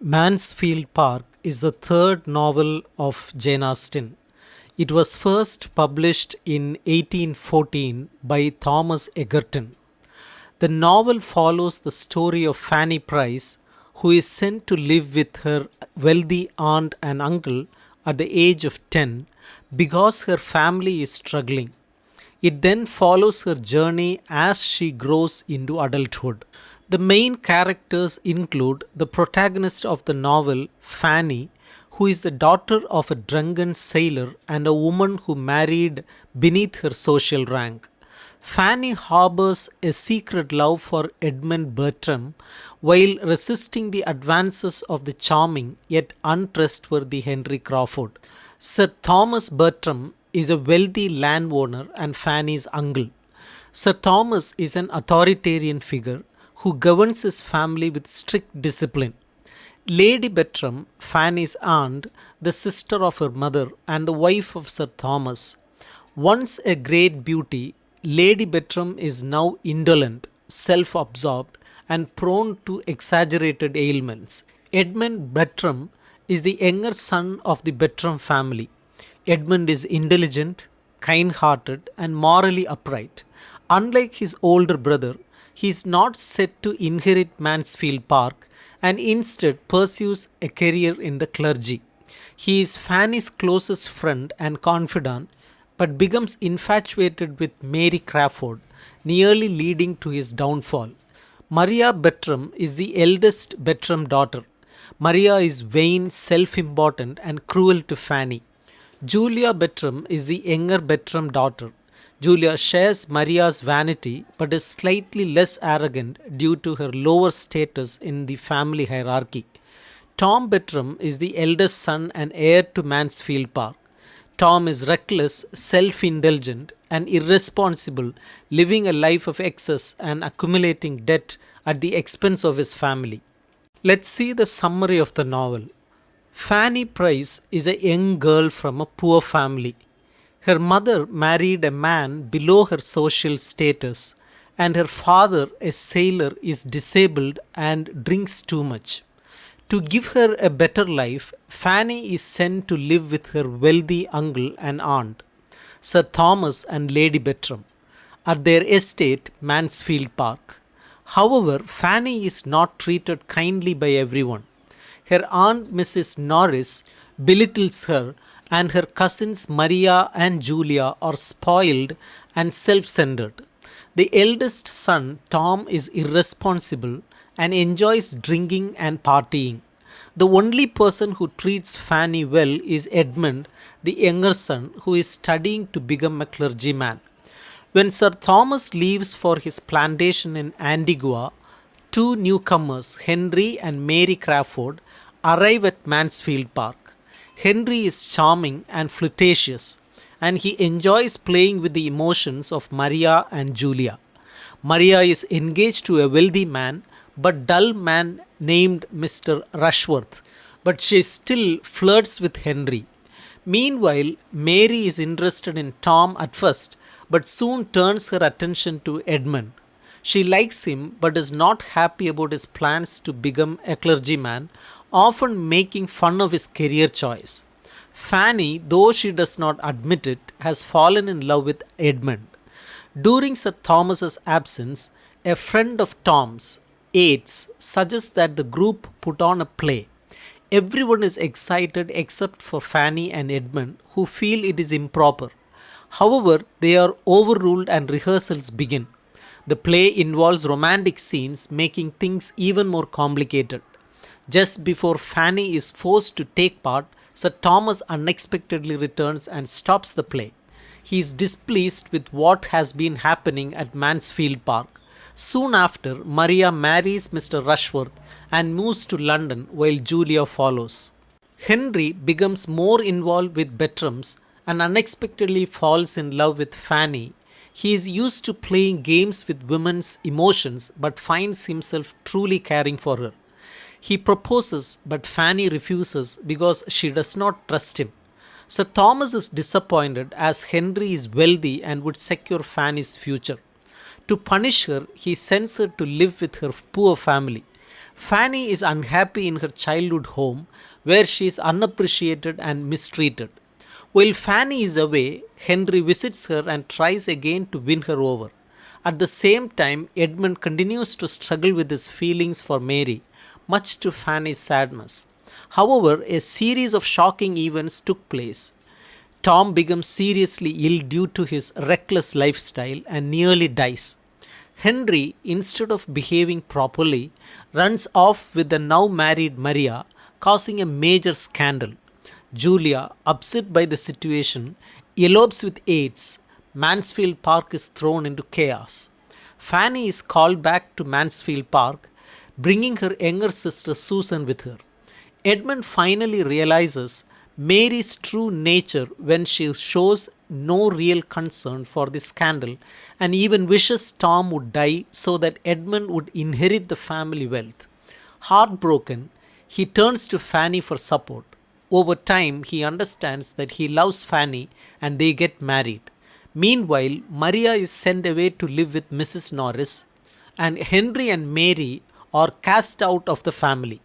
Mansfield Park is the third novel of Jane Austen. It was first published in 1814 by Thomas Egerton. The novel follows the story of Fanny Price, who is sent to live with her wealthy aunt and uncle at the age of 10 because her family is struggling. It then follows her journey as she grows into adulthood. The main characters include the protagonist of the novel, Fanny, who is the daughter of a drunken sailor and a woman who married beneath her social rank. Fanny harbors a secret love for Edmund Bertram while resisting the advances of the charming yet untrustworthy Henry Crawford. Sir Thomas Bertram is a wealthy landowner and Fanny's uncle. Sir Thomas is an authoritarian figure who governs his family with strict discipline. Lady Bertram, Fanny's aunt, the sister of her mother and the wife of Sir Thomas. Once a great beauty, Lady Bertram is now indolent, self absorbed, and prone to exaggerated ailments. Edmund Bertram is the younger son of the Bertram family. Edmund is intelligent, kind hearted, and morally upright. Unlike his older brother, he is not set to inherit Mansfield Park and instead pursues a career in the clergy. He is Fanny's closest friend and confidant, but becomes infatuated with Mary Crawford, nearly leading to his downfall. Maria Bertram is the eldest Bertram daughter. Maria is vain, self important, and cruel to Fanny. Julia Bertram is the younger Bertram daughter. Julia shares Maria's vanity but is slightly less arrogant due to her lower status in the family hierarchy. Tom Bertram is the eldest son and heir to Mansfield Park. Tom is reckless, self indulgent, and irresponsible, living a life of excess and accumulating debt at the expense of his family. Let's see the summary of the novel. Fanny Price is a young girl from a poor family. Her mother married a man below her social status, and her father, a sailor, is disabled and drinks too much. To give her a better life, Fanny is sent to live with her wealthy uncle and aunt, Sir Thomas and Lady Bertram, at their estate, Mansfield Park. However, Fanny is not treated kindly by everyone. Her aunt, Mrs. Norris, belittles her, and her cousins Maria and Julia are spoiled and self centered. The eldest son, Tom, is irresponsible and enjoys drinking and partying. The only person who treats Fanny well is Edmund, the younger son, who is studying to become a clergyman. When Sir Thomas leaves for his plantation in Antigua, two newcomers, Henry and Mary Crawford, arrive at Mansfield Park. Henry is charming and flirtatious, and he enjoys playing with the emotions of Maria and Julia. Maria is engaged to a wealthy man, but dull man named Mr. Rushworth, but she still flirts with Henry. Meanwhile, Mary is interested in Tom at first, but soon turns her attention to Edmund. She likes him, but is not happy about his plans to become a clergyman, often making fun of his career choice. Fanny, though she does not admit it, has fallen in love with Edmund. During Sir Thomas's absence, a friend of Tom's, Yates, suggests that the group put on a play. Everyone is excited except for Fanny and Edmund, who feel it is improper. However, they are overruled and rehearsals begin. The play involves romantic scenes, making things even more complicated. Just before Fanny is forced to take part, Sir Thomas unexpectedly returns and stops the play. He is displeased with what has been happening at Mansfield Park. Soon after, Maria marries Mr. Rushworth and moves to London while Julia follows. Henry becomes more involved with Bertrams and unexpectedly falls in love with Fanny. He is used to playing games with women's emotions but finds himself truly caring for her. He proposes, but Fanny refuses because she does not trust him. Sir Thomas is disappointed as Henry is wealthy and would secure Fanny's future. To punish her, he sends her to live with her poor family. Fanny is unhappy in her childhood home where she is unappreciated and mistreated. While Fanny is away, Henry visits her and tries again to win her over. At the same time, Edmund continues to struggle with his feelings for Mary, much to Fanny's sadness. However, a series of shocking events took place. Tom becomes seriously ill due to his reckless lifestyle and nearly dies. Henry, instead of behaving properly, runs off with the now married Maria, causing a major scandal. Julia, upset by the situation, elopes with AIDS. Mansfield Park is thrown into chaos. Fanny is called back to Mansfield Park, bringing her younger sister Susan with her. Edmund finally realizes Mary's true nature when she shows no real concern for the scandal and even wishes Tom would die so that Edmund would inherit the family wealth. Heartbroken, he turns to Fanny for support. Over time, he understands that he loves Fanny and they get married. Meanwhile, Maria is sent away to live with Mrs. Norris, and Henry and Mary are cast out of the family.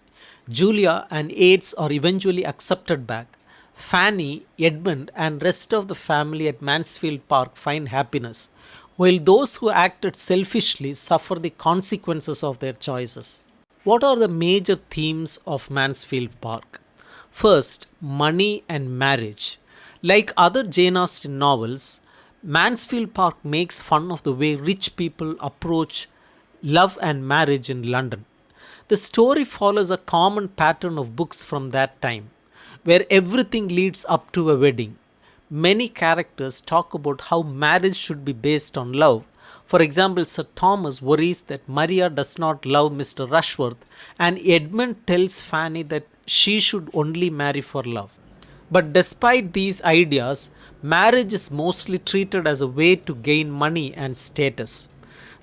Julia and AIDS are eventually accepted back. Fanny, Edmund, and rest of the family at Mansfield Park find happiness, while those who acted selfishly suffer the consequences of their choices. What are the major themes of Mansfield Park? First, money and marriage. Like other Jane Austen novels, Mansfield Park makes fun of the way rich people approach love and marriage in London. The story follows a common pattern of books from that time, where everything leads up to a wedding. Many characters talk about how marriage should be based on love. For example, Sir Thomas worries that Maria does not love Mr. Rushworth, and Edmund tells Fanny that she should only marry for love. But despite these ideas, marriage is mostly treated as a way to gain money and status.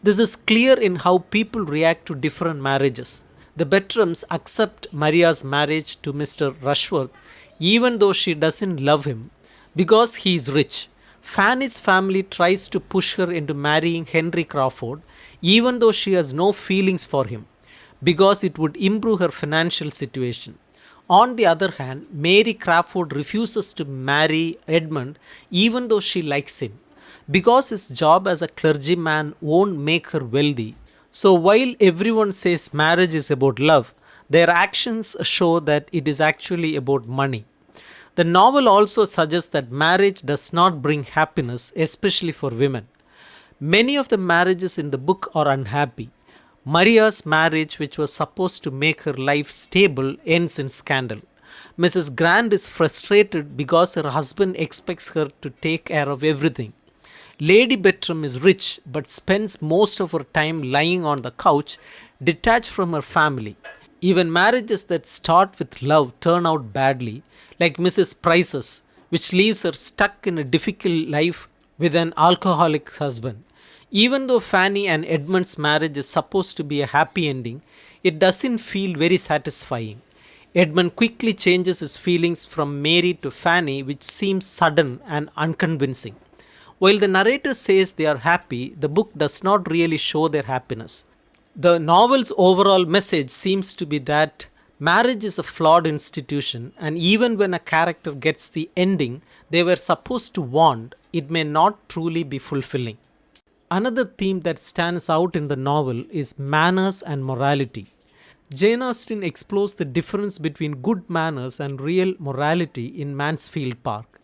This is clear in how people react to different marriages. The Bertrams accept Maria's marriage to Mr. Rushworth even though she doesn't love him because he is rich. Fanny's family tries to push her into marrying Henry Crawford even though she has no feelings for him because it would improve her financial situation. On the other hand, Mary Crawford refuses to marry Edmund even though she likes him because his job as a clergyman won't make her wealthy. So while everyone says marriage is about love, their actions show that it is actually about money. The novel also suggests that marriage does not bring happiness, especially for women. Many of the marriages in the book are unhappy. Maria's marriage, which was supposed to make her life stable, ends in scandal. Mrs. Grant is frustrated because her husband expects her to take care of everything. Lady Bertram is rich but spends most of her time lying on the couch, detached from her family. Even marriages that start with love turn out badly, like Mrs. Price's, which leaves her stuck in a difficult life with an alcoholic husband. Even though Fanny and Edmund's marriage is supposed to be a happy ending, it doesn't feel very satisfying. Edmund quickly changes his feelings from Mary to Fanny, which seems sudden and unconvincing. While the narrator says they are happy, the book does not really show their happiness. The novel's overall message seems to be that marriage is a flawed institution, and even when a character gets the ending they were supposed to want, it may not truly be fulfilling. Another theme that stands out in the novel is manners and morality. Jane Austen explores the difference between good manners and real morality in Mansfield Park.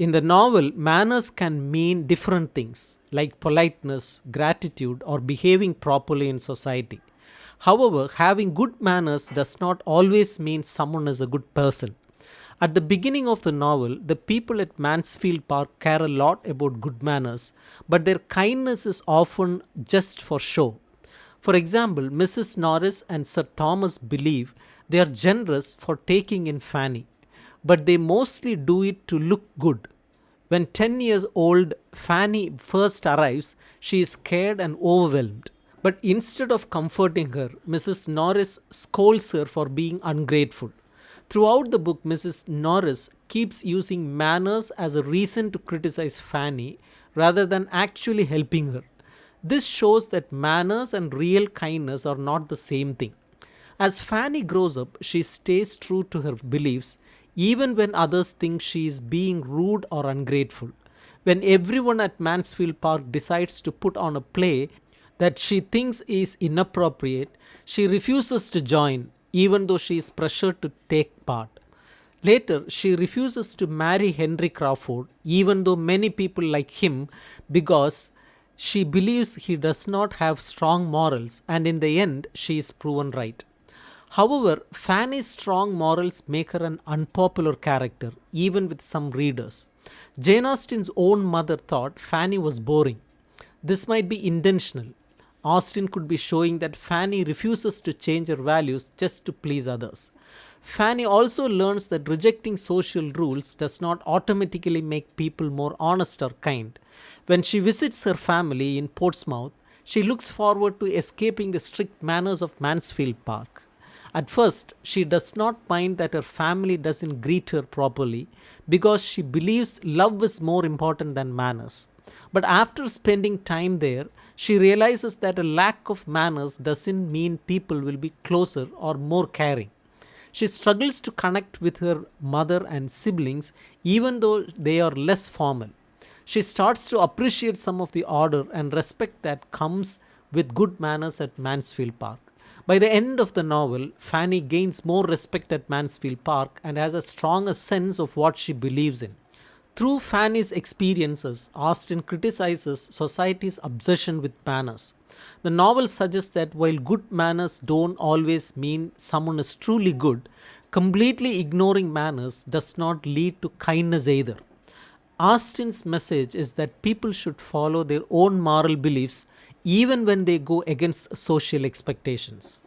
In the novel, manners can mean different things, like politeness, gratitude, or behaving properly in society. However, having good manners does not always mean someone is a good person. At the beginning of the novel, the people at Mansfield Park care a lot about good manners, but their kindness is often just for show. For example, Mrs. Norris and Sir Thomas believe they are generous for taking in Fanny, but they mostly do it to look good. When 10 years old Fanny first arrives, she is scared and overwhelmed. But instead of comforting her, Mrs. Norris scolds her for being ungrateful. Throughout the book, Mrs. Norris keeps using manners as a reason to criticize Fanny rather than actually helping her. This shows that manners and real kindness are not the same thing. As Fanny grows up, she stays true to her beliefs even when others think she is being rude or ungrateful. When everyone at Mansfield Park decides to put on a play that she thinks is inappropriate, she refuses to join even though she is pressured to take part. Later, she refuses to marry Henry Crawford, even though many people like him, because she believes he does not have strong morals, and in the end, she is proven right. However, Fanny's strong morals make her an unpopular character, even with some readers. Jane Austen's own mother thought Fanny was boring. This might be intentional. Austen could be showing that Fanny refuses to change her values just to please others. Fanny also learns that rejecting social rules does not automatically make people more honest or kind. When she visits her family in Portsmouth, she looks forward to escaping the strict manners of Mansfield Park. At first, she does not mind that her family doesn't greet her properly because she believes love is more important than manners. But after spending time there, she realizes that a lack of manners doesn't mean people will be closer or more caring. She struggles to connect with her mother and siblings even though they are less formal. She starts to appreciate some of the order and respect that comes with good manners at Mansfield Park. By the end of the novel, Fanny gains more respect at Mansfield Park and has a stronger sense of what she believes in. Through Fanny's experiences, Austen criticizes society's obsession with manners. The novel suggests that while good manners don't always mean someone is truly good, completely ignoring manners does not lead to kindness either. Austen's message is that people should follow their own moral beliefs even when they go against social expectations.